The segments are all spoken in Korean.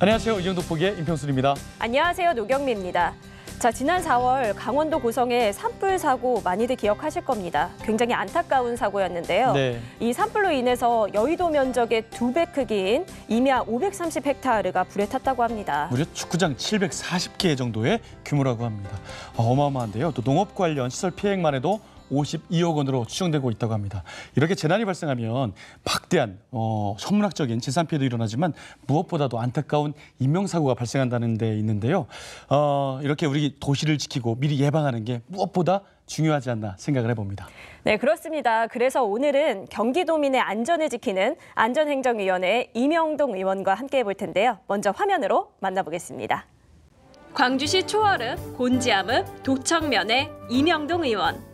안녕하세요. 이정도 포기의 임평순입니다. 안녕하세요. 노경미입니다. 자, 지난 4월 강원도 고성의 산불 사고 많이들 기억하실 겁니다. 굉장히 안타까운 사고였는데요. 네. 이 산불로 인해서 여의도 면적의 2배 크기인 임야 532헥타르가 불에 탔다고 합니다. 무려 축구장 740개 정도의 규모라고 합니다. 어마어마한데요. 또 농업 관련 시설 피해액만 해도 52억 원으로 추정되고 있다고 합니다. 이렇게 재난이 발생하면 막대한 천문학적인 재산 피해도 일어나지만 무엇보다도 안타까운 인명사고가 발생한다는 데 있는데요. 이렇게 우리 도시를 지키고 미리 예방하는 게 무엇보다 중요하지 않나 생각을 해봅니다. 네, 그렇습니다. 그래서 오늘은 경기도민의 안전을 지키는 안전행정위원회 이명동 의원과 함께 해볼 텐데요. 먼저 화면으로 만나보겠습니다. 광주시 초월읍, 곤지암읍, 도청면의 이명동 의원.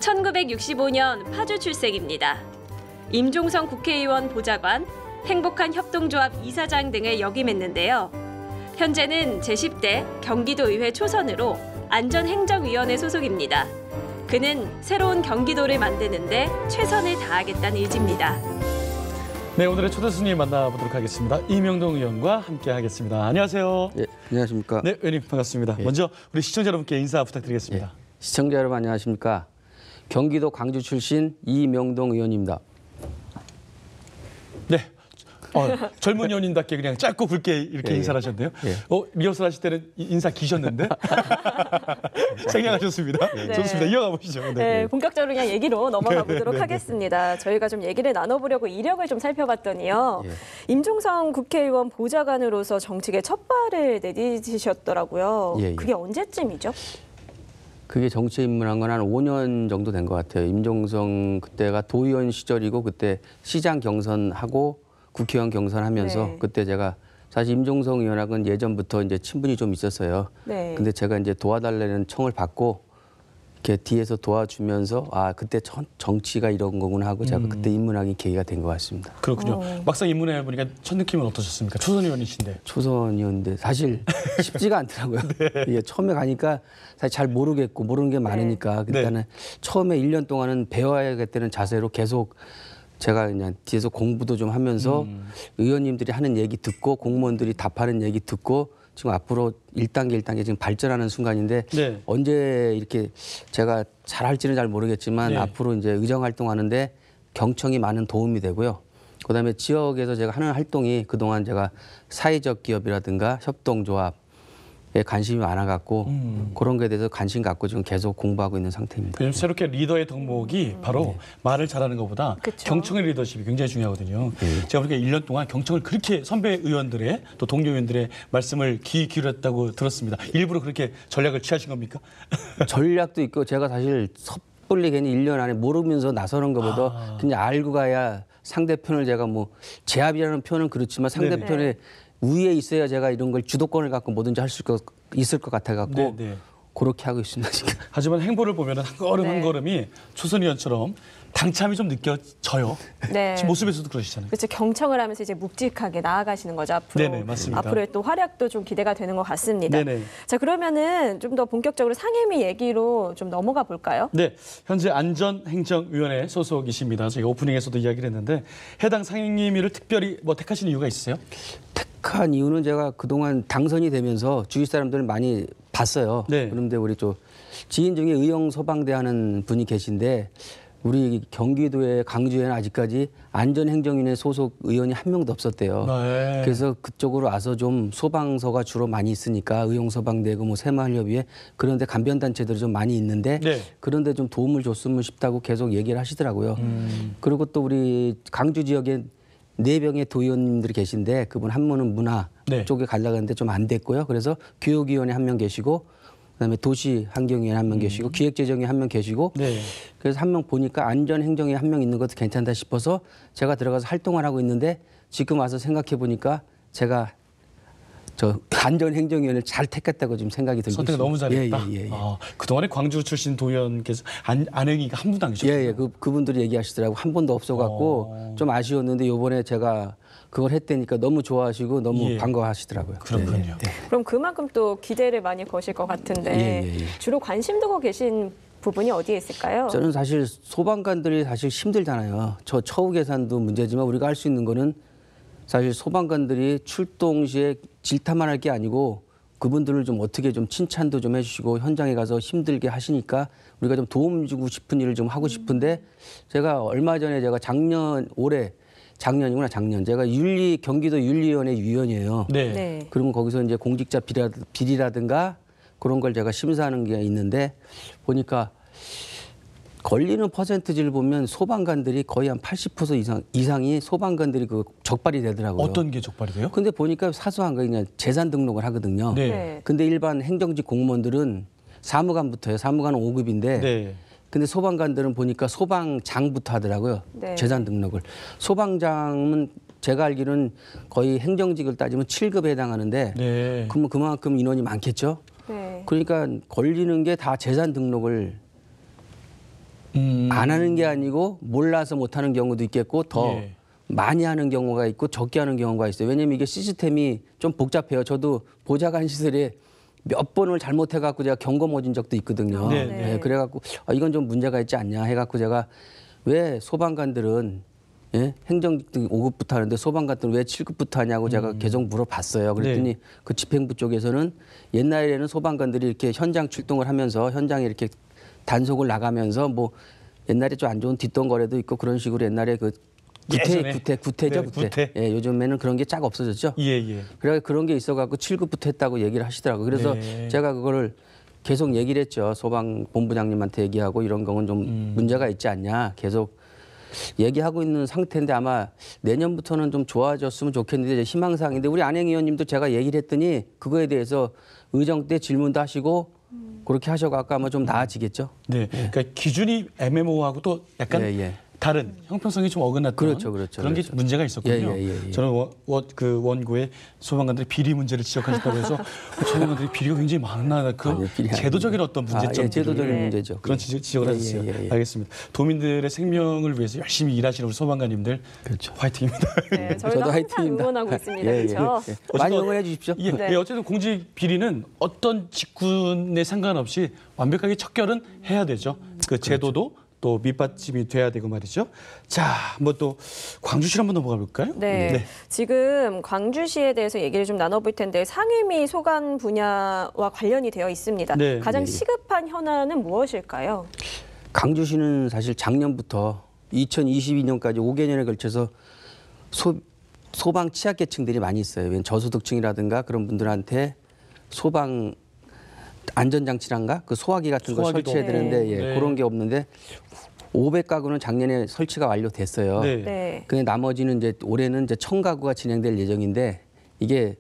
1965년 파주 출생입니다. 임종성 국회의원 보좌관, 행복한 협동조합 이사장 등을 역임했는데요. 현재는 제10대 경기도의회 초선으로 안전행정위원회 소속입니다. 그는 새로운 경기도를 만드는 데 최선을 다하겠다는 의지입니다. 네, 오늘의 초대 손님 만나보도록 하겠습니다. 이명동 의원과 함께 하겠습니다. 안녕하세요. 예, 안녕하십니까. 네, 의원님 반갑습니다. 예. 먼저 우리 시청자 여러분께 인사 부탁드리겠습니다. 예, 시청자 여러분 안녕하십니까. 경기도 광주 출신 이명동 의원입니다. 네. 젊은 의원님답게 그냥 짧고 굵게 이렇게 예, 인사를 하셨네요. 예. 리허설 하실 때는 인사 기셨는데 생략하셨습니다. 네. 좋습니다. 이어가 보시죠. 네. 네, 본격적으로 그냥 얘기로 넘어가 보도록 네. 하겠습니다. 저희가 좀 얘기를 나눠보려고 이력을 좀 살펴봤더니요. 예. 임종성 국회의원 보좌관으로서 정치계 첫 발을 내디디셨더라고요. 예, 예. 그게 언제쯤이죠? 그게 정치에 입문한 건 한 5년 정도 된 것 같아요. 임종성 그때가 도의원 시절이고 그때 시장 경선하고 국회의원 경선하면서 네. 그때 제가 사실 임종성 의원하고는 예전부터 이제 친분이 좀 있었어요. 네. 근데 제가 이제 도와달라는 청을 받고 이렇게 뒤에서 도와주면서 아 그때 정치가 이런 거구나 하고 제가 그때 입문하기 계기가 된 것 같습니다. 그렇군요. 막상 입문해 보니까 첫 느낌은 어떠셨습니까? 초선 의원이신데. 초선이었는데 사실 쉽지가 않더라고요. 예, 처음에 가니까 사실 잘 모르겠고 모르는 게 많으니까 일단은 처음에 1년 동안은 배워야겠다는 자세로 계속 제가 그냥 뒤에서 공부도 좀 하면서 의원님들이 하는 얘기 듣고 공무원들이 답하는 얘기 듣고 지금 앞으로 1단계 1단계 지금 발전하는 순간인데 네. 언제 이렇게 제가 잘할지는 잘 모르겠지만 네. 앞으로 이제 의정 활동하는데 경청이 많은 도움이 되고요. 그다음에 지역에서 제가 하는 활동이 그동안 제가 사회적 기업이라든가 협동조합에 관심이 많아갖고 그런 거에 대해서 관심 갖고 지금 계속 공부하고 있는 상태입니다. 왜냐면 새롭게 리더의 덕목이 바로 말을 잘하는 것보다 그쵸. 경청의 리더십이 굉장히 중요하거든요. 제가 보니까 1년 동안 경청을 그렇게 선배 의원들의 또 동료 의원들의 말씀을 귀 기울였다고 들었습니다. 일부러 그렇게 전략을 취하신 겁니까? 전략도 있고 제가 사실 섣불리 괜히 1년 안에 모르면서 나서는 것보다 그냥 알고 가야 상대편을 제가 뭐 제압이라는 표현은 그렇지만 상대편의 위에 있어야 제가 이런 걸 주도권을 갖고 뭐든지 할 수 있을 것 같아갖고 네. 그렇게 하고 있습니다. 지금. 하지만 행보를 보면 한 걸음 한 네. 걸음이 초선 의원처럼 당참이 좀 느껴져요. 네. 지금 모습에서도 그러시잖아요. 그렇죠. 경청을 하면서 이제 묵직하게 나아가시는 거죠. 앞으로. 네네, 맞습니다. 앞으로의 또 활약도 좀 기대가 되는 것 같습니다. 네네. 자, 그러면은 좀 더 본격적으로 상임위 얘기로 좀 넘어가 볼까요? 네, 현재 안전행정위원회 소속이십니다. 저희가 오프닝에서도 이야기를 했는데 해당 상임위를 특별히 택하신 이유가 있으세요? 택한 이유는 제가 그동안 당선이 되면서 주위 사람들을 많이 봤어요. 네. 그런데 우리 또 지인 중에 의용 소방대 하는 분이 계신데 우리 경기도에 강주에는 아직까지 안전행정위원회 소속 의원이 한 명도 없었대요. 네. 그래서 그쪽으로 와서 좀 소방서가 주로 많이 있으니까 의용소방대고 뭐 새마을협의회 그런데 간변단체들이 좀 많이 있는데 네. 그런데 좀 도움을 줬으면 싶다고 계속 얘기를 하시더라고요. 그리고 또 우리 강주 지역에 4명의 도의원님들이 계신데 그분 한 분은 문화 네. 쪽에 가려고 했는데 좀 안 됐고요. 그래서 교육위원회 한 명 계시고 그다음에 도시환경위원회 한 명 계시고 기획재정위 한 명 계시고 네. 그래서 한 명 보니까 안전행정위 한 명 있는 것도 괜찮다 싶어서 제가 들어가서 활동을 하고 있는데 지금 와서 생각해 보니까 제가 저 안전행정위원회를 잘 택했다고 지금 생각이 들고 선택을 있습니다. 너무 잘했다. 예. 그동안에 광주 출신 도의원께서 안행위가 한 분도 안 계셨어요. 예. 그분들이 얘기하시더라고 한 번도 없어갖고 좀 아쉬웠는데 이번에 제가 그걸 했다니까 너무 좋아하시고 너무 예. 반가워하시더라고요. 그렇군요. 네. 그럼 그만큼 또 기대를 많이 거실 것 같은데 예. 주로 관심 두고 계신 부분이 어디에 있을까요? 저는 사실 소방관들이 사실 힘들잖아요. 저 처우 계산도 문제지만 우리가 할 수 있는 거는 사실 소방관들이 출동 시에 질타만 할 게 아니고 그분들을 좀 어떻게 좀 칭찬도 좀 해주시고 현장에 가서 힘들게 하시니까 우리가 좀 도움 주고 싶은 일을 좀 하고 싶은데 제가 얼마 전에 제가 작년이구나 작년 제가 경기도 윤리위원회 위원이에요. 네. 네. 그러면 거기서 이제 공직자 비리라든가 그런 걸 제가 심사하는 게 있는데 보니까 걸리는 퍼센트지를 보면 소방관들이 거의 한 80% 이상이 소방관들이 그 적발이 되더라고요. 어떤 게 적발이 돼요? 근데 보니까 사소한 거 그냥 재산 등록을 하거든요. 네. 네. 근데 일반 행정직 공무원들은 사무관부터요. 사무관은 5급인데 네. 근데 소방관들은 보니까 소방장부터 하더라고요. 네. 재산 등록을. 소방장은 제가 알기로는 거의 행정직을 따지면 7급에 해당하는데 네. 그러면 그만큼 인원이 많겠죠. 네. 그러니까 걸리는 게 다 재산 등록을 안 하는 게 아니고 몰라서 못 하는 경우도 있겠고 더 예. 많이 하는 경우가 있고 적게 하는 경우가 있어요. 왜냐면 이게 시스템이 좀 복잡해요. 저도 보좌관 시설에 몇 번을 잘못해갖고 제가 경고 진 적도 있거든요. 네, 네. 예, 그래갖고 이건 좀 문제가 있지 않냐 해갖고 제가 왜 소방관들은 행정직 5급부터 하는데 소방관들은 왜 7급부터 하냐고 제가 계속 물어봤어요. 그랬더니 네. 그 집행부 쪽에서는 옛날에는 소방관들이 이렇게 현장 출동을 하면서 현장에 이렇게 단속을 나가면서 뭐 옛날에 좀 안 좋은 뒷돈거래도 있고 그런 식으로 옛날에 그 예전에? 구태죠, 네, 구태. 구태. 예, 요즘에는 그런 게 쫙 없어졌죠. 예, 예. 그래 그런 게 있어갖고 7급부터 했다고 얘기를 하시더라고요. 그래서 네. 제가 그거를 계속 얘기를 했죠. 소방본부장님한테 얘기하고 이런 거는 좀 문제가 있지 않냐. 계속 얘기하고 있는 상태인데 아마 내년부터는 좀 좋아졌으면 좋겠는데 희망사항인데 우리 안행 의원님도 제가 얘기를 했더니 그거에 대해서 의정 때 질문도 하시고 그렇게 하셔갖고 아마 좀 나아지겠죠. 네. 그러니까 기준이 애매모호하고 또 약간 예, 예. 다른 형평성이 좀 어긋났던 그렇죠. 런 게 문제가 있었군요. 예. 저는 그 원고에 소방관들이 비리 문제를 지적하셨다고 해서 소방관들이 비리가 굉장히 많나 그 아니요, 비리 제도적인 어떤 문제점 제도적인 문제죠. 그런 지적을 하셨어요. 예. 알겠습니다. 도민들의 생명을 위해서 열심히 일하시는 우리 소방관님들 그렇죠. 화이팅입니다. 네, 저희도 저도 항상 화이팅입니다. 응원하고 있습니다. 예, 예. 그렇죠? 예. 많이 응원해 주십시오. 예, 네. 예, 어쨌든 공직 비리는 어떤 직군에 상관없이 완벽하게 척결은 해야 되죠. 그 제도도 또 밑받침이 돼야 되고 말이죠. 자, 뭐 또 광주시로 한번 넘어가 볼까요? 네. 지금 광주시에 대해서 얘기를 좀 나눠볼 텐데 상임위 소관 분야와 관련이 되어 있습니다. 네. 가장 시급한 현안은 무엇일까요? 강주시는 사실 작년부터 2022년까지 5개년에 걸쳐서 소방 취약계층들이 많이 있어요. 왜냐면 저소득층이라든가 그런 분들한테 소방 안전장치란가 그 소화기 같은 걸 소화기도 설치해야 없고. 되는데 예, 네. 그런 게 없는데 500가구는 작년에 설치가 완료됐어요. 네. 네. 근데 나머지는 이제 올해는 이제 1000가구가 진행될 예정인데 이게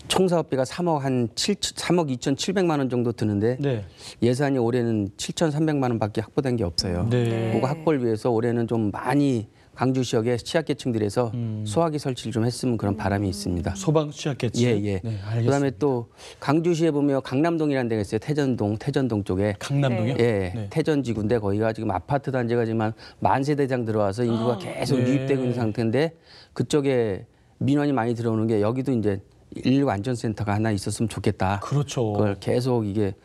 총 사업비가 3억 2,700만 원 정도 드는데 네. 예산이 올해는 7,300만 원밖에 확보된 게 없어요. 네. 그거 확보를 위해서 올해는 좀 많이 강주 지역의 취약계층들에서 소화기 설치를 좀 했으면 그런 바람이 있습니다. 소방 취약계층. 예. 네, 알겠습니다. 그다음에 또 강주시에 보면 강남동이라는 데가 있어요. 태전동 쪽에. 강남동이요? 예, 네. 태전지구인데 거기가 지금 아파트 단지가지만 만세대장 들어와서 인구가 계속 네. 유입되고 있는 상태인데 그쪽에 민원이 많이 들어오는 게 여기도 이제 119 안전센터가 하나 있었으면 좋겠다. 그렇죠. 그걸 계속 이게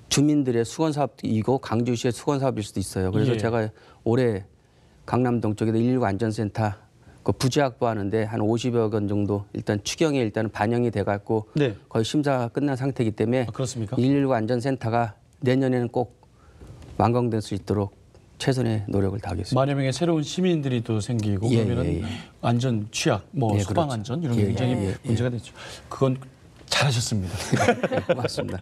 주민들의 수건 사업이고 강주시의 수건 사업일 수도 있어요. 그래서 예. 제가 올해 강남동 쪽에도 119 안전센터 그 부지 확보하는데 한 50여 건 정도 일단 추경에 일단 반영이 돼갖고 네. 거의 심사가 끝난 상태이기 때문에 아, 그렇습니까? 119 안전센터가 내년에는 꼭 완공될 수 있도록 최선의 노력을 다하겠습니다. 만여 명의 새로운 시민들이 또 생기고 예, 그러면은 예, 예. 안전 취약, 뭐 예, 소방 그렇죠. 안전 이런 게 예, 굉장히 예, 예. 문제가 됐죠. 그건 잘하셨습니다. 고맙습니다.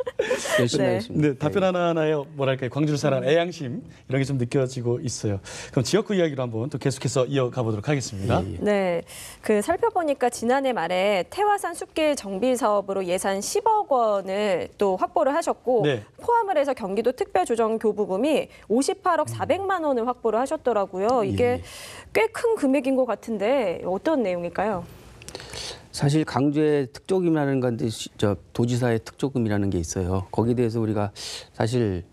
열심히 네. 하겠습니다. 네, 답변 하나하나에 뭐랄까요, 광주를 사랑하는 애양심 이런 게 좀 느껴지고 있어요. 그럼 지역구 이야기로 한번 또 계속해서 이어가 보도록 하겠습니다. 예, 예. 네, 그 살펴보니까 지난해 말에 태화산 숲길 정비 사업으로 예산 10억 원을 또 확보를 하셨고 네. 포함을 해서 경기도 특별조정교부금이 58억 400만 원을 확보를 하셨더라고요. 이게 예. 꽤 큰 금액인 것 같은데 어떤 내용일까요? 사실 강주의 특조금이라는 건데 도지사의 특조금이라는 게 있어요. 거기에 대해서 우리가 사실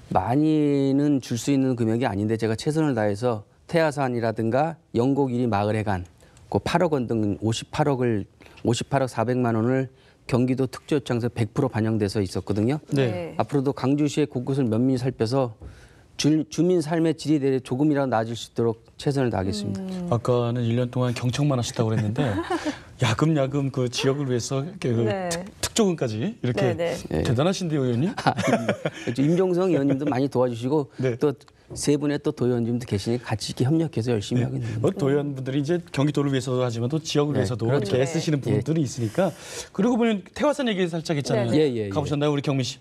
많이는 줄 수 있는 금액이 아닌데 제가 최선을 다해서 태화산이라든가 영곡 1위 마을회관 그 8억 원 등 58억 400만 원을 경기도 특조요청에서 100% 반영돼서 있었거든요. 네. 앞으로도 강주시의 곳곳을 면밀히 살펴서 주민 삶의 질이 대해 조금이라도 나아질 수 있도록 최선을 다하겠습니다. 아까는 1년 동안 경청만 하셨다고 그랬는데 야금야금 그 지역을 위해서 그 네. 특조금까지 이렇게 네. 대단하신데요, 의원님? 임종성 의원님도 많이 도와주시고 네. 또 세 분의 또 도의원님도 계시니까 같이 이렇게 협력해서 열심히 하고 있는 뭐 도의원분들이 이제 경기도를 위해서도 하지만 또 지역을 위해서도 그렇죠. 이렇게 애쓰시는 부분들이 있으니까. 그리고 보면 태화산 얘기 살짝 했잖아요. 예. 가보셨나요, 우리 경미 씨?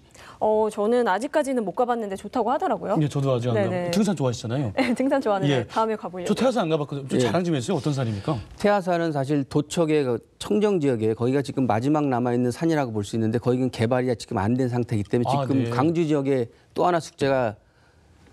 저는 아직까지는 못 가봤는데 좋다고 하더라고요. 예, 저도 아직 안 가고 네네. 등산 좋아하시잖아요. 네, 등산 좋아하는데 예. 다음에 가보려고. 저 태화산 안 가봤거든요. 좀 자랑 좀 해주세요. 어떤 산입니까? 태화산은 사실 도척의 그 청정 지역에 거기가 지금 마지막 남아 있는 산이라고 볼 수 있는데 거기는 개발이 지금 안 된 상태이기 때문에 아, 지금 네. 광주 지역에 또 하나 숙제가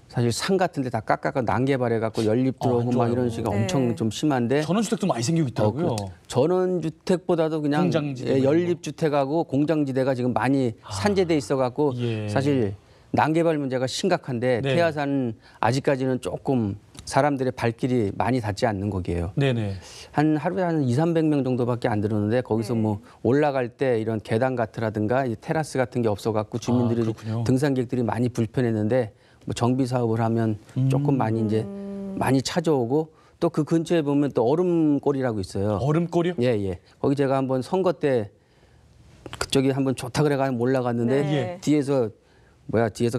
사실 산 같은데 다 깎아가 난개발해 갖고 연립 들어오고 막 좋아요. 이런 식으로 네. 엄청 좀 심한데 전원주택도 많이 생기고 있더라고요. 전원주택보다도 그냥 공장지대 연립주택하고 공장지대가 지금 많이 산재돼 있어 갖고 예. 사실 난개발 문제가 심각한데 네. 태화산은 아직까지는 조금 사람들의 발길이 많이 닿지 않는 거기에요. 네네. 한 하루에 한 2,300명 정도밖에 안 들었는데 거기서 뭐 올라갈 때 이런 계단 같으라든가 이 테라스 같은 게 없어 갖고 주민들이 그렇군요. 등산객들이 많이 불편했는데 뭐 정비 사업을 하면 조금 많이 이제 많이 찾아오고 또 그 근처에 보면 또 얼음골이라고 있어요. 얼음골이요? 예. 거기 제가 한번 선거 때 그쪽이 한번 좋다 그래가지고 올라갔는데 네. 뒤에서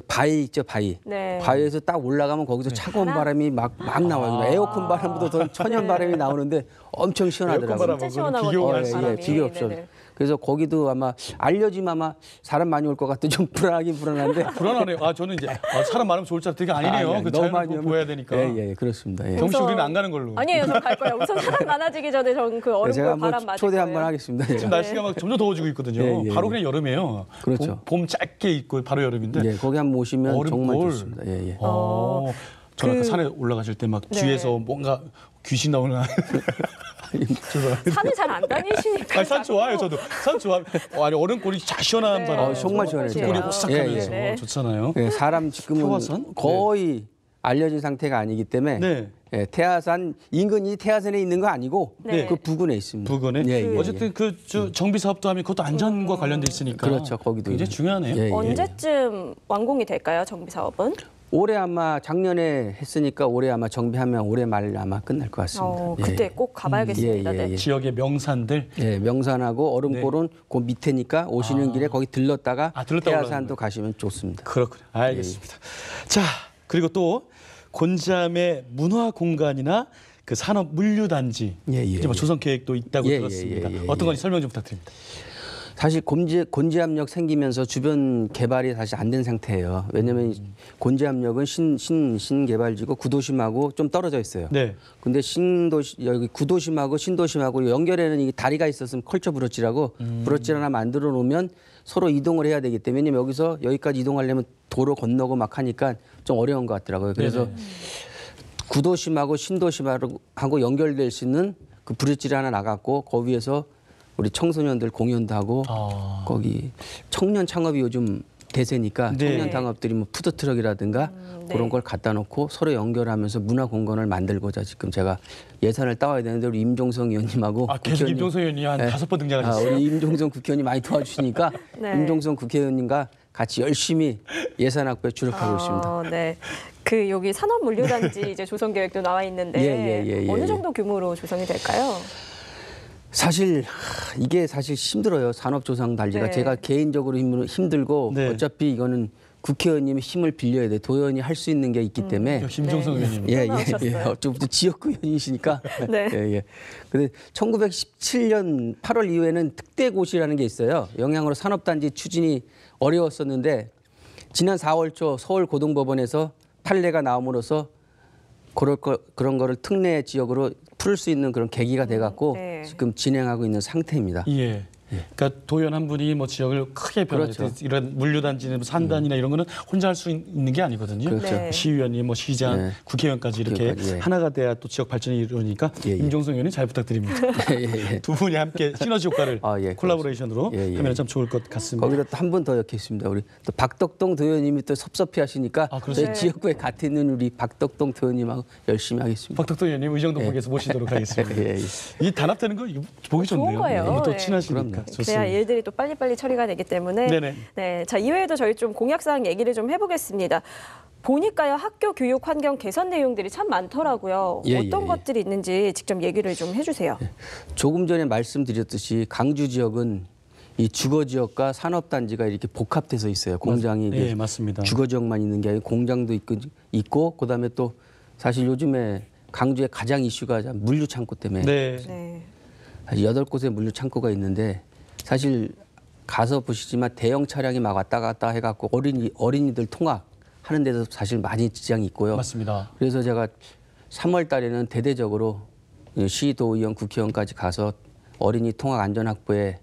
바위 있죠, 바위. 네. 바위에서 딱 올라가면 거기서 차가운 바람이 막 나와요. 에어컨 바람보다 더 천연 바람이 나오는데 엄청 시원하더라고요. 에어컨 진짜 바람하고는 시원하거든요. 비교가 할 수 바람이. 비교 없죠. 네네. 그래서 거기도 아마 알려지면 아마 사람 많이 올 것 같아 좀 불안하긴 불안한데. 불안하네요. 저는 이제 사람 많으면 좋을 줄 알았더니 그게 아니네요. 그 자연을 오면- 보여야 되니까. 예, 그렇습니다. 예. 경씨 우선- 우리는 안 가는 걸로. 아니에요, 저 갈 거예요. 우선 사람 많아지기 전에 저는 그 제가 얼음골 한번 바람 맞을 초대 거예요. 한번 하겠습니다. 지금 날씨가 막 점점 더워지고 있거든요. 예, 예, 바로 예. 그냥 여름이에요. 그렇죠. 봄 짧게 있고 바로 여름인데. 예, 거기 한번 오시면 정말 얼음골. 좋습니다. 예. 저는 그- 산에 올라가실 때 막 네. 뒤에서 뭔가 귀신 나오는 산을 잘 안 다니시니까. 산 좋아요, 저도. 산 좋아. 아니 얼음골이 자 시원한 네. 바람. 정말 시원해요. 물이 예, 호싹하면서 예. 좋잖아요. 예, 사람 지금은 태화산? 거의 알려진 상태가 아니기 때문에 네. 예, 태화산 인근이 태화산에 있는 거 아니고 네. 그 부근에 있습니다. 부근에 예. 어쨌든 그 정비 사업도 하면 그것도 안전과 관련돼 있으니까. 그렇죠, 거기도 굉장히 있는. 중요하네요. 예, 예. 언제쯤 완공이 될까요, 정비 사업은? 올해 아마 작년에 했으니까 올해 아마 정비하면 올해 말 아마 끝날 것 같습니다. 예. 그때 꼭 가봐야겠습니다. 예, 예, 네. 예. 지역의 명산들. 예, 명산하고 얼음골은 그 밑에니까 오시는 길에 거기 들렀다가 들렀다 올라가는 태화산도 가시면 좋습니다. 그렇군요. 알겠습니다. 자, 그리고 또 곤지암의 문화 공간이나 그 산업 물류단지 예, 이제 뭐 조성 계획도 있다고 예, 들었습니다. 예, 예, 어떤 예. 건지 설명 좀 부탁드립니다. 사실 곤지암역 생기면서 주변 개발이 사실 안 된 상태예요. 왜냐하면 곤지암역은 신개발지고 구도심하고 좀 떨어져 있어요. 네. 근데 여기 구도심하고 신도심하고 연결에는 이게 다리가 있었으면 컬처 브릿지라고 브릿지 하나 만들어 놓으면 서로 이동을 해야 되기 때문에 왜냐면 여기서 여기까지 이동하려면 도로 건너고 막 하니까 좀 어려운 것 같더라고요. 그래서 네네. 구도심하고 신도심하고 연결될 수 있는 그 브릿지를 하나 나갔고 거기 위에서 우리 청소년들 공연도 하고 거기 청년 창업이 요즘 대세니까 네. 청년 창업들이 뭐 푸드트럭이라든가 네. 그런 걸 갖다 놓고 서로 연결하면서 문화 공간을 만들고자 지금 제가 예산을 따와야 되는데 우리 임종성 의원님하고 계속 국회의원님- 임종석 의원이 한 네. 5번 등장하셨어요. 우리 임종성 국회의원이 많이 도와주시니까 네. 임종성 국회의원님과 같이 열심히 예산 확보에 주력하고 있습니다. 네. 그 여기 산업 물류단지 이제 조성 계획도 나와 있는데 어느 정도 규모로 조성이 될까요? 사실 이게 사실 힘들어요. 산업조성 달리가 네. 제가 개인적으로 힘들고 네. 어차피 이거는 국회의원님의 힘을 빌려야 돼. 도의원이 할 수 있는 게 있기 때문에 역시 임종석 의원님. 예. 나오셨어요. 어쩌부터 지역구 의원이시니까. 네. 예. 근데 1917년 8월 이후에는 특대고시라는 게 있어요. 영향으로 산업단지 추진이 어려웠었는데 지난 4월 초 서울고등법원에서 판례가 나옴으로써 그런 거를 특례 지역으로 풀 수 있는 그런 계기가 돼갖고 네. 지금 진행하고 있는 상태입니다. 예. 그러니까 도의원 한 분이 뭐 지역을 크게 변화할 그렇죠. 때 이런 물류단지나 뭐 산단이나 이런 거는 혼자 할 수 있는 게 아니거든요. 그렇죠. 네. 시의원이 뭐 시장, 네. 국회의원까지 이렇게 국회의원까지, 예. 하나가 돼야 또 지역 발전이 이루어지니까 예. 임종석 의원님 잘 부탁드립니다. 예. 두 분이 함께 시너지 효과를 예, 콜라보레이션으로 예. 하면 참 좋을 것 같습니다. 거기다 또 한 분 더 엮겠습니다. 우리 또 박덕동 도의원님이 또 섭섭해 하시니까 그렇습니까? 저희 네. 지역구에 같이 있는 우리 박덕동 도의원님하고 열심히 하겠습니다. 박덕도 의원님 의정동역에서 모시도록 하겠습니다. 예. 이 단합되는 거 이거 보기 좋은 좋네요. 거예요. 너무 또 네. 친하시니까 그럼요. 좋습니다. 그래야 일들이 또 빨리빨리 처리가 되기 때문에 네네. 네, 자 이외에도 저희 좀 공약사항 얘기를 좀 해보겠습니다. 보니까요 학교 교육 환경 개선 내용들이 참 많더라고요. 예, 어떤 예, 예. 것들이 있는지 직접 얘기를 좀 해주세요. 조금 전에 말씀드렸듯이 강주 지역은 이 주거 지역과 산업 단지가 이렇게 복합돼서 있어요. 공장이 이게 예, 맞습니다. 주거 지역만 있는 게 아니고 공장도 있고 그다음에 또 사실 요즘에 강주의 가장 이슈가 물류 창고 때문에 네. 네. 사실 8곳의 물류 창고가 있는데 사실 가서 보시지만 대형 차량이 막 왔다 갔다 해갖고 어린이들 통학하는 데도 사실 많이 지장이 있고요. 맞습니다. 그래서 제가 3월 달에는 대대적으로 시도의원, 국회의원까지 가서 어린이 통학 안전 확보에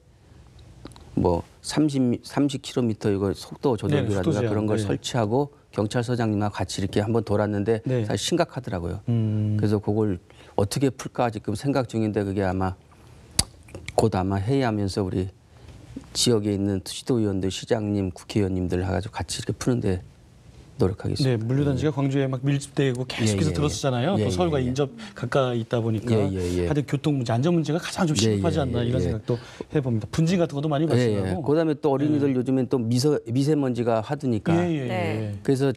뭐 30km 이거 속도 네, 조절기라든가 속도 제한. 그런 걸 네. 설치하고 경찰서장님과 같이 이렇게 한번 돌았는데 네. 사실 심각하더라고요. 음. 그래서 그걸 어떻게 풀까 지금 생각 중인데 그게 아마 곧 아마 회의하면서 우리 지역에 있는 시도의원들, 시장님, 국회의원님들 해가지고 같이 이렇게 푸는데 노력하겠습니다. 네, 물류단지가 광주에 막 밀집되고 계속해서 예, 예, 들었었잖아요. 예, 또 서울과 예, 예. 인접 가까이 있다 보니까 예, 예, 예. 하여튼 교통 문제, 안전 문제가 가장 좀 예, 심각하지 예, 않나 예, 이런 예. 생각도 해봅니다. 분진 같은 것도 많이 예, 발생하고. 그다음에 또 어린이들 요즘엔 또 미세먼지가 하드니까 예, 예, 예. 네. 그래서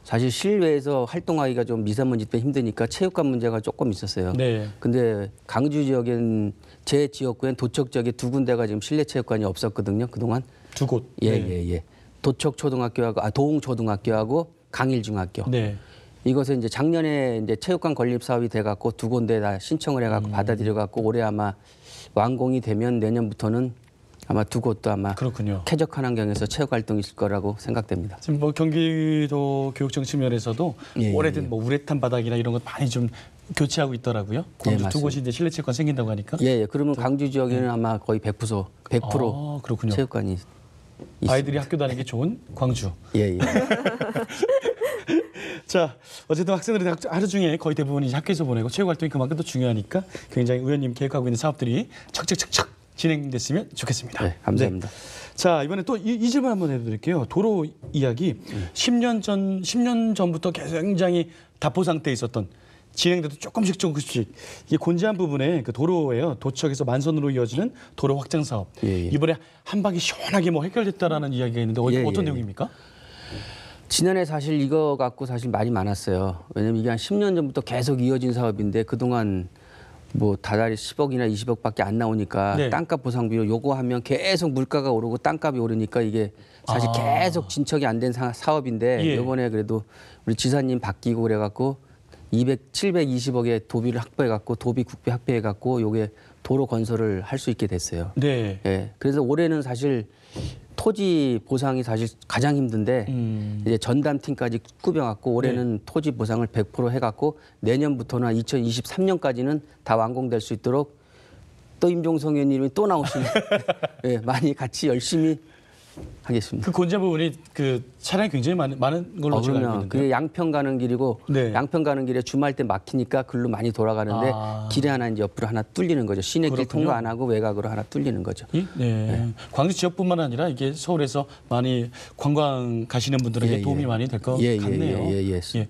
사실 실외에서 활동하기가 좀 미세먼지 때문에 힘드니까 체육관 문제가 조금 있었어요. 네. 근데 강주 지역엔 제 지역구엔 도척 지역에 2군데가 지금 실내 체육관이 없었거든요. 그동안. 두 곳. 예, 네. 예, 예. 도척 초등학교하고 도웅 초등학교하고 강일 중학교. 네. 이것은 이제 작년에 이제 체육관 건립 사업이 돼 갖고 2군데 다 신청을 해 갖고 받아들여 갖고 올해 아마 완공이 되면 내년부터는 아마 2곳도 아마 그렇군요. 쾌적한 환경에서 체육 활동이 있을 거라고 생각됩니다. 지금 뭐 경기도 교육청 측면에서도 예, 오래된 예. 뭐 우레탄 바닥이나 이런 것 많이 좀 교체하고 있더라고요. 광주 두 맞습니다. 곳이 이제 실내 체육관 생긴다고 하니까. 예, 예. 그러면 강주 지역에는 아마 거의 100% 아, 그렇군요. 체육관이 아이들이 학교 다니기 좋은 광주. 예, 예. 자, 어쨌든 학생들이 하루 중에 거의 대부분이 이제 학교에서 보내고 체육 활동이 그만큼 더 중요하니까 굉장히 의원님 계획하고 있는 사업들이 척척척척 진행됐으면 좋겠습니다. 네, 감사합니다. 네. 자, 이번에 또 이 질문 한번 해드릴게요. 도로 이야기. 10년 전부터 굉장히 답보 상태에 있었던 진행돼도 조금씩 이게 곤지한 부분에 그 도로예요. 도척에서 만선으로 이어지는 도로 확장 사업. 예, 예. 이번에 한 방에 시원하게 뭐 해결됐다라는 이야기가 있는데 예, 어떤 예. 내용입니까? 지난해 사실 이거 갖고 사실 말이 많았어요. 왜냐면 이게 한 10년 전부터 계속 이어진 사업인데 그동안 뭐 다달이 10억이나 20억밖에 안 나오니까 네. 땅값 보상비로 요구하면 계속 물가가 오르고 땅값이 오르니까 이게 사실 계속 진척이 안 된 사업인데 예. 이번에 그래도 우리 지사님 바뀌고 그래갖고 720억의 도비를 확보해갖고 도비 국비 확보해갖고 요게 도로 건설을 할 수 있게 됐어요. 네. 예. 그래서 올해는 사실 토지 보상이 사실 가장 힘든데 이제 전담팀까지 꾸며갖고 올해는 토지 보상을 100% 해갖고 내년부터나 2023년까지는 다 완공될 수 있도록 또 임종성 의원님이 또 나오시는 예, 많이 같이 열심히 하겠습니다. 그 곤지한 부분이 그 차량이 굉장히 많은 걸로 제가 알고 그러면 있는데. 그게 양평 가는 길이고 네. 양평 가는 길에 주말 때 막히니까 글로 많이 돌아가는데 아. 길에 하나 이제 옆으로 하나 뚫리는 거죠. 시내길 그렇군요. 통과 안 하고 외곽으로 하나 뚫리는 거죠. 네. 광주 지역뿐만 아니라 이게 서울에서 많이 관광 가시는 분들에게 예, 예. 도움이 많이 될 것 같네요. 예.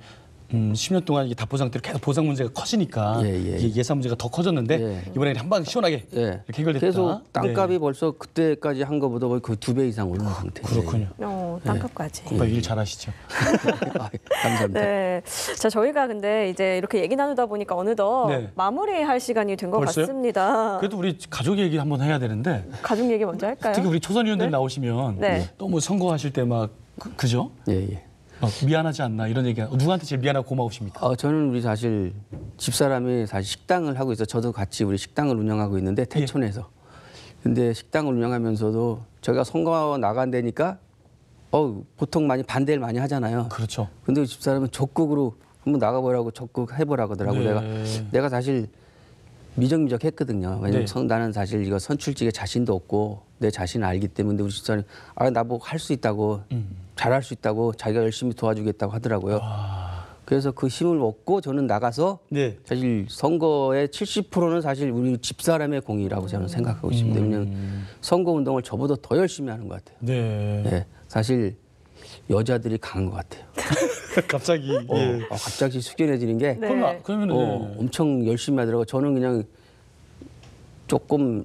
10년 동안 이게 답보 상태로 계속 보상 문제가 커지니까 예. 이게 예산 문제가 더 커졌는데 예. 이번에는 한 방 시원하게 예. 이렇게 해결됐다. 계속 땅값이 네. 벌써 그때까지 한 것보다 거의 그 2배 이상 오른 상태. 그렇군요. 땅값까지. 오빠 일 잘하시죠. 감사합니다. 네. 자, 저희가 근데 이제 이렇게 얘기 나누다 보니까 어느덧 네. 마무리할 시간이 된 것 벌써요? 같습니다. 그래도 우리 가족 얘기 한번 해야 되는데 가족 얘기 먼저 할까요? 특히 우리 초선 의원들 나오시면 네. 또 뭐 선거하실 때 막 그죠? 예. 막 미안하지 않나 이런 얘기가 누구한테 제일 미안하고 고마우십니까? 저는 우리 사실 집사람이 사실 식당을 하고 있어. 저도 같이 우리 식당을 운영하고 있는데 태촌에서. 근데 식당을 운영하면서도 저희가 선거 나간다니까 보통 많이 반대를 많이 하잖아요. 그렇죠. 근데 집사람은 적극으로 한번 나가보라고 적극 해보라고 하더라고. 네. 내가 사실 미적미적했거든요. 왜냐면 네. 나는 사실 이거 선출직에 자신도 없고 내 자신을 알기 때문에 우리 집사람이 나 뭐 할 수 있다고 잘할 수 있다고 자기가 열심히 도와주겠다고 하더라고요. 그래서 그 힘을 얻고 저는 나가서 네. 사실 선거의 70%는 사실 우리 집사람의 공이라고 저는 생각하고 있습니다. 왜냐하면 선거 운동을 저보다 더 열심히 하는 것 같아요. 네. 예, 사실 여자들이 강한 것 같아요. 갑자기 예. 갑자기 숙연해지는 게 네. 그러면은 엄청 열심히 하더라고요. 저는 그냥 조금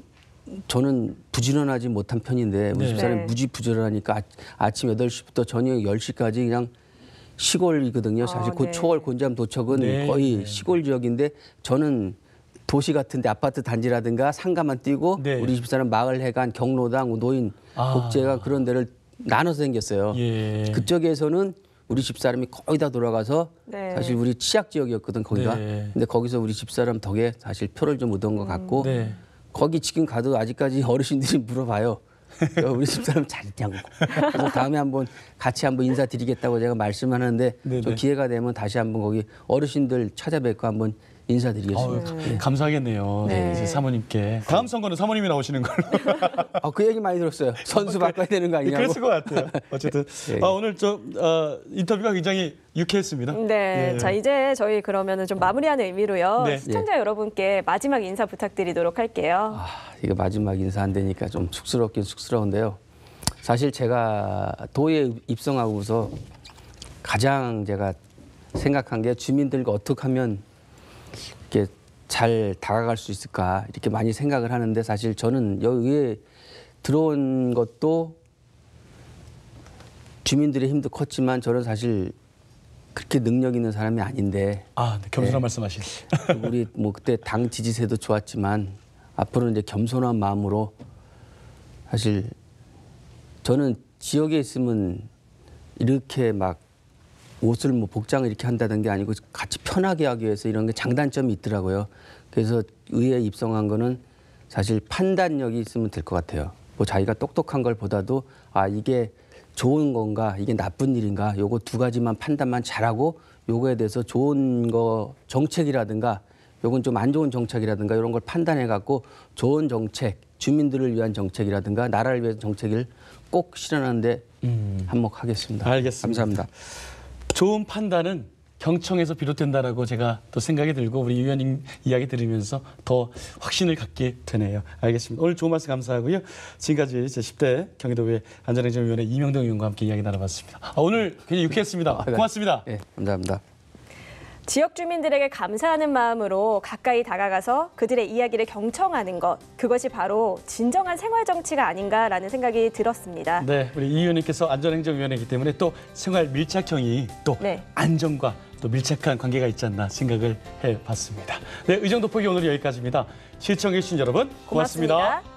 저는 부지런하지 못한 편인데 우리 네. 집사람이 네. 무지부지런하니까 아침 8시부터 저녁 10시까지 그냥 시골이거든요. 사실 네. 초월 곤잠 도척은 네. 거의 네. 시골 지역인데 저는 도시 같은데 아파트 단지라든가 상가만 띄고 네. 우리 집사람 마을 해관 경로당 노인 복지회관 그런 데를 나눠서 생겼어요. 예. 그쪽에서는 우리 집사람이 거의 다 돌아가서 네. 사실 우리 취약 지역이었거든 거기가. 네. 근데 거기서 우리 집사람 덕에 사실 표를 좀 얻은 것 같고 네. 거기 지금 가도 아직까지 어르신들이 물어봐요. 우리 집사람 잘 있냐고. 그래서 다음에 한번 같이 한번 인사드리겠다고 제가 말씀하는데 네네. 좀 기회가 되면 다시 한번 거기 어르신들 찾아뵙고 한번 인사드리겠습니다. 감사하겠네요. 네. 이제 사모님께. 다음 선거는 사모님이 나오시는 걸로. 그 얘기 많이 들었어요. 선수 바꿔야 되는 거 아니냐고. 그랬을 것 같아요. 어쨌든 예. 오늘 인터뷰가 굉장히 유쾌했습니다. 네, 예. 자 이제 저희 그러면은 좀 마무리하는 의미로요. 네. 시청자 여러분께 마지막 인사 부탁드리도록 할게요. 이거 마지막 인사 안 되니까 좀 쑥스럽긴 쑥스러운데요. 사실 제가 도에 입성하고서 가장 제가 생각한 게 주민들과 어떻게 하면 이렇게 잘 다가갈 수 있을까 이렇게 많이 생각을 하는데 사실 저는 여기에 들어온 것도 주민들의 힘도 컸지만 저는 사실 그렇게 능력 있는 사람이 아닌데 네, 겸손한 네. 말씀하시네. 우리 뭐 그때 당 지지세도 좋았지만 앞으로는 이제 겸손한 마음으로 사실 저는 지역에 있으면 이렇게 막 옷을 뭐 복장을 이렇게 한다는 게 아니고 같이 편하게 하기 위해서 이런 게 장단점이 있더라고요. 그래서 의회에 입성한 거는 사실 판단력이 있으면 될 것 같아요. 뭐 자기가 똑똑한 걸 보다도 이게 좋은 건가 이게 나쁜 일인가 요거 두 가지만 판단만 잘하고 요거에 대해서 좋은 거 정책이라든가 요건 좀 안 좋은 정책이라든가 이런 걸 판단해 갖고 좋은 정책 주민들을 위한 정책이라든가 나라를 위한 정책을 꼭 실현하는데 한몫하겠습니다. 알겠습니다. 감사합니다. 좋은 판단은 경청에서 비롯된다라고 제가 또 생각이 들고 우리 의원님 이야기 들으면서 더 확신을 갖게 되네요. 알겠습니다. 오늘 좋은 말씀 감사하고요. 지금까지 제10대 경기도의회 안전행정위원회 이명동 의원과 함께 이야기 나눠봤습니다. 오늘 굉장히 유쾌했습니다. 고맙습니다. 네, 감사합니다. 지역 주민들에게 감사하는 마음으로 가까이 다가가서 그들의 이야기를 경청하는 것, 그것이 바로 진정한 생활 정치가 아닌가라는 생각이 들었습니다. 네, 우리 이 의원님께서 안전행정위원회이기 때문에 또 생활 밀착형이 또 네. 안전과 또 밀착한 관계가 있지 않나 생각을 해봤습니다. 네, 의정도포기 오늘 여기까지입니다. 시청해주신 여러분 고맙습니다. 고맙습니다.